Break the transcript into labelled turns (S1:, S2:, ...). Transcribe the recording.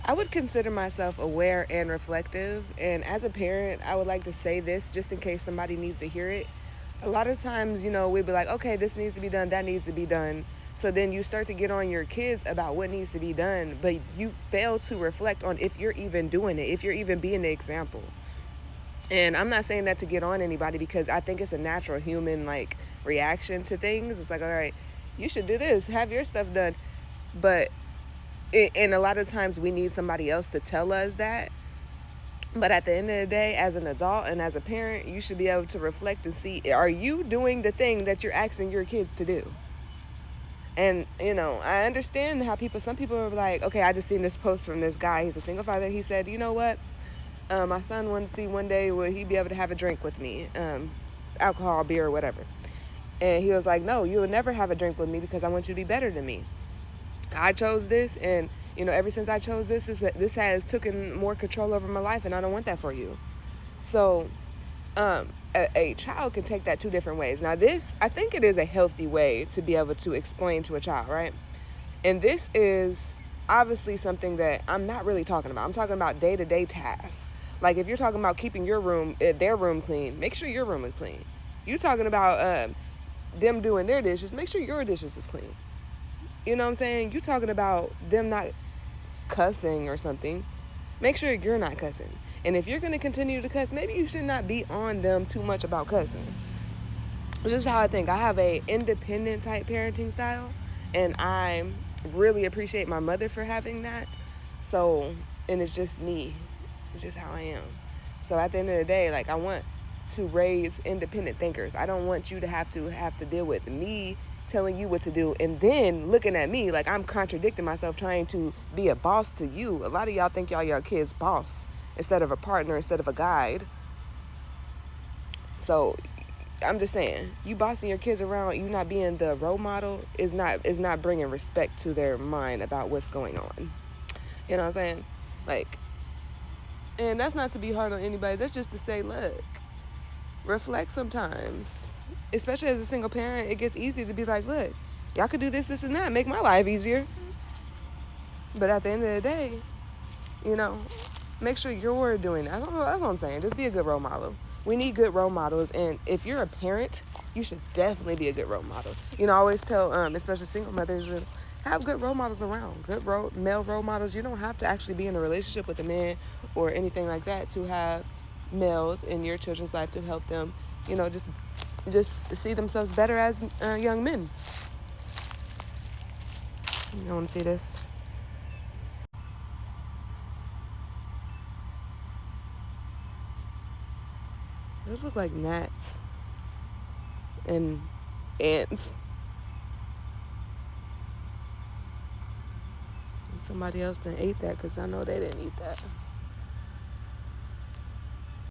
S1: I would consider myself aware and reflective. And as a parent, I would like to say this just in case somebody needs to hear it. A lot of times, we'd be like, okay, this needs to be done, that needs to be done. So then you start to get on your kids about what needs to be done, but you fail to reflect on if you're even doing it, if you're even being the example. And I'm not saying that to get on anybody, because I think it's a natural human reaction to things. It's like, all right, you should do this, have your stuff done. But and a lot of times we need somebody else to tell us that. But at the end of the day, as an adult and as a parent, you should be able to reflect and see, are you doing the thing that you're asking your kids to do? And, I understand how some people are like, okay, I just seen this post from this guy. He's a single father. He said, you know what? My son wanted to see one day where he'd be able to have a drink with me, alcohol, beer, or whatever. And he was like, no, you will never have a drink with me because I want you to be better than me. I chose this, and ever since I chose this has taken more control over my life, and I don't want that for you. So a child can take that two different ways. Now this, I think it is a healthy way to be able to explain to a child, right? And this is obviously something that I'm not really talking about. I'm talking about day-to-day tasks. Like if you're talking about keeping their room clean, make sure your room is clean. You talking about them doing their dishes, make sure your dishes is clean. You know what I'm saying? You talking about them not cussing or something, make sure you're not cussing. And if you're going to continue to cuss, maybe you should not be on them too much about cussing. This is how I think. I have a independent type parenting style, and I really appreciate my mother for having that. So, and it's just me. It's just how I am. So at the end of the day, I want to raise independent thinkers. I don't want you to have to deal with me telling you what to do and then looking at me like I'm contradicting myself, trying to be a boss to you. A lot of y'all think y'all your kid's boss instead of a partner, instead of a guide. So I'm just saying, you bossing your kids around, you not being the role model is not bringing respect to their mind about what's going on. You know what I'm saying? And that's not to be hard on anybody. That's just to say, look, reflect sometimes. Especially as a single parent, it gets easy to be like, look, y'all could do this, this, and that, make my life easier. But at the end of the day, make sure you're doing that. That's what I'm saying. Just be a good role model. We need good role models. And if you're a parent, you should definitely be a good role model. I always tell, especially single mothers, have good role models around. Good male role models. You don't have to actually be in a relationship with a man or anything like that to have males in your children's life to help them, just see themselves better as young men. You want to see this? Those look like gnats and ants. And somebody else done ate that, because I know they didn't eat that.